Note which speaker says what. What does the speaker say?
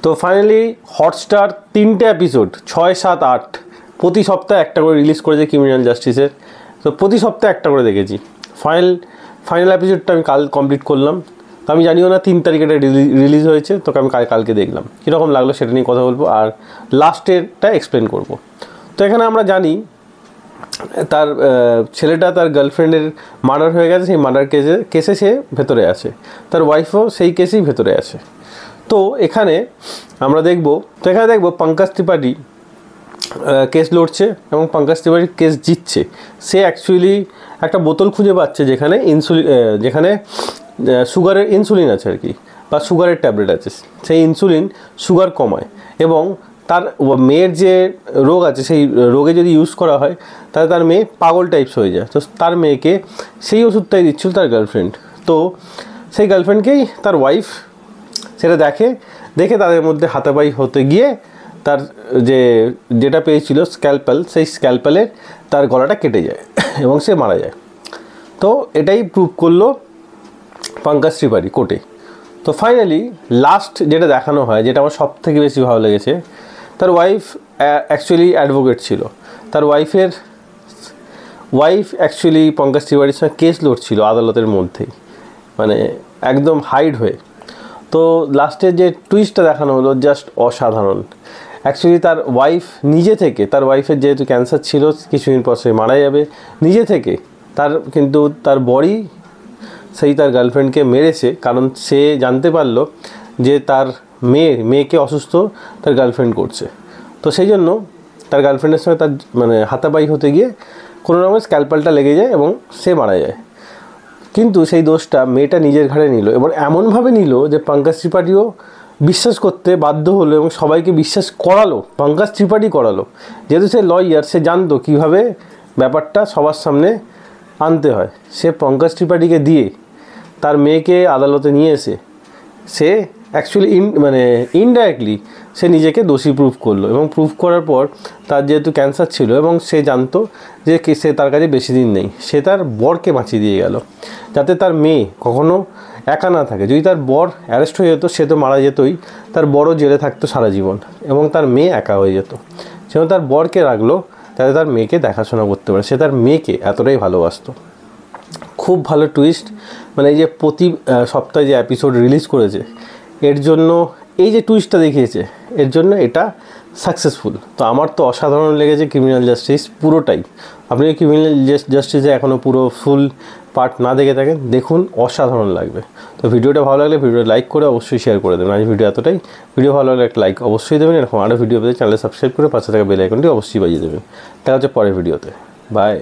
Speaker 1: তো finally Hotstar 3টে episode 6, 7, 8 প্রতি সপ্তাহে একটা করে রিলিজ করেছে ক্রিমিনাল জাস্টিসের। তো প্রতি সপ্তাহে একটা করে দেখেছি। ফাইনাল এপিসোডটা আমি কাল কমপ্লিট করলাম। তো আমি জানিও না 3 তারিখে এটা রিলিজ হয়েছে, তোকে আমি কালকে দেখলাম, কীরকম লাগলো সেটা নিয়ে কথা বলবো, আর লাস্টেরটা এক্সপ্লেন করব। তো এখানে আমরা জানি তার ছেলেটা তার গার্লফ্রেন্ডের মার্ডার হয়ে গেছে, সেই মার্ডার কেসে সে ভেতরে আছে, তার ওয়াইফও সেই কেসেই ভেতরে আছে। তো এখানে আমরা দেখব পঙ্কজ ত্রিপাঠী কেস লড়ছে এবং পঙ্কজ ত্রিপাঠী কেস জিতছে। সে অ্যাকচুয়ালি একটা বোতল খুঁজে পাচ্ছে যেখানে সুগারের ইনসুলিন আছে আর কি, বা সুগারের ট্যাবলেট আছে। সেই ইনসুলিন সুগার কমায় এবং তার মেয়ের যে রোগ আছে সেই রোগে যদি ইউজ করা হয় তাহলে তার মেয়ে পাগল টাইপস হয়ে যায়। তো তার মেয়েকে সেই ওষুধটাই দিচ্ছিল তার গার্লফ্রেন্ড। তো সেই গার্লফ্রেন্ডকেই তার ওয়াইফ সেটা দেখে তাদের মধ্যে হাতাপাই হতে গিয়ে তার যেটা পেয়েছিল স্ক্যালপেল, সেই স্ক্যালপেলের তার গলাটা কেটে যায় এবং সে মারা যায়। তো এটাই প্রুভ করলো পঙ্কজ ত্রিপাঠী কোর্টে। তো ফাইনালি লাস্ট যেটা দেখানো হয়, যেটা আমার সব থেকে বেশি ভালো লেগেছে, তার ওয়াইফ অ্যাকচুয়ালি অ্যাডভোকেট ছিল। তার ওয়াইফ অ্যাকচুয়ালি পঙ্কজ ত্রিপাঠীর সঙ্গে কেস লড়ছিল আদালতের মধ্যেই, মানে একদম হাইড হয়ে। তো লাস্টের যে টুইস্টটা দেখানো হলো জাস্ট অসাধারণ। অ্যাকচুয়ালি তার ওয়াইফ নিজে থেকে, তার ওয়াইফের যেহেতু ক্যান্সার ছিল কিছুদিন পর সে মারা যাবে, নিজে থেকে কিন্তু তার বডি সেই তার গার্লফ্রেন্ডকে মেরেছে, কারণ সে জানতে পারলো যে তার মেয়েকে অসুস্থ তার গার্লফ্রেন্ড করছে। তো সেই জন্য তার গার্লফ্রেন্ডের সঙ্গে তার হাতাপাই হতে গিয়ে কোনো রকমের স্ক্যালপেলটা লেগে যায় এবং সে মারা যায়। কিন্তু সেই দোষটা মেয়েটা নিজের ঘাড়ে নিল এবং এমনভাবে নিল যে পঙ্কজ ত্রিপাঠীও বিশ্বাস করতে বাধ্য হলো এবং সবাইকে বিশ্বাস করালো, পঙ্কজ ত্রিপাঠী করালো। যেহেতু সে লয়ার, সে জানতো কীভাবে ব্যাপারটা সবার সামনে আনতে হয়। সে পঙ্কজ ত্রিপাঠীকে দিয়ে তার মেয়েকে আদালতে নিয়ে এসে সে অ্যাকচুয়ালি ইনডাইরেক্টলি সে নিজেকে দোষী প্রুভ করলো এবং প্রুভ করার পর তার যেহেতু ক্যান্সার ছিল এবং সে জানতো যে সে তার কাছে বেশি দিন নেই, সে তার বরকে বাঁচিয়ে দিয়ে গেল যাতে তার মেয়ে কখনো একা না থাকে। যদি তার বর অ্যারেস্ট হয়ে যেত সে তো মারা যেতই, তার বড়ও জেলে থাকতো সারা জীবন এবং তার মেয়ে একা হয়ে যেত। সেজন্য তার বরকে রাখলো যাতে তার মেয়েকে দেখাশোনা করতে পারে। সে তার মেয়েকে এতটাই ভালোবাসতো। খুব ভালো টুইস্ট, মানে এই যে প্রতি সপ্তাহে যে এপিসোড রিলিজ করেছে এর জন্য, এই যে টুইস্টটা দেখিয়েছে এর জন্য এটা সাকসেসফুল। তো আমার তো অসাধারণ লেগেছে ক্রিমিনাল জাস্টিস পুরোটাই। আপনি ক্রিমিনাল জাস্টিসে এখনও পুরো ফুল পার্ট না দেখে থাকেন, দেখুন, অসাধারণ লাগবে। তো ভিডিওটা ভালো লাগলে ভিডিওটা লাইক করে অবশ্যই শেয়ার করে দেবেন। আজ ভিডিও এতটাই। ভিডিও ভালো লাগলে একটা লাইক অবশ্যই দেবেন। এরকম আরও ভিডিও পেতে চ্যানেল সাবস্ক্রাইব করে পাশে থাকা বেল আইকনটি অবশ্যই বাজিয়ে দেবেন। দেখা হচ্ছে পরের ভিডিওতে। বাই।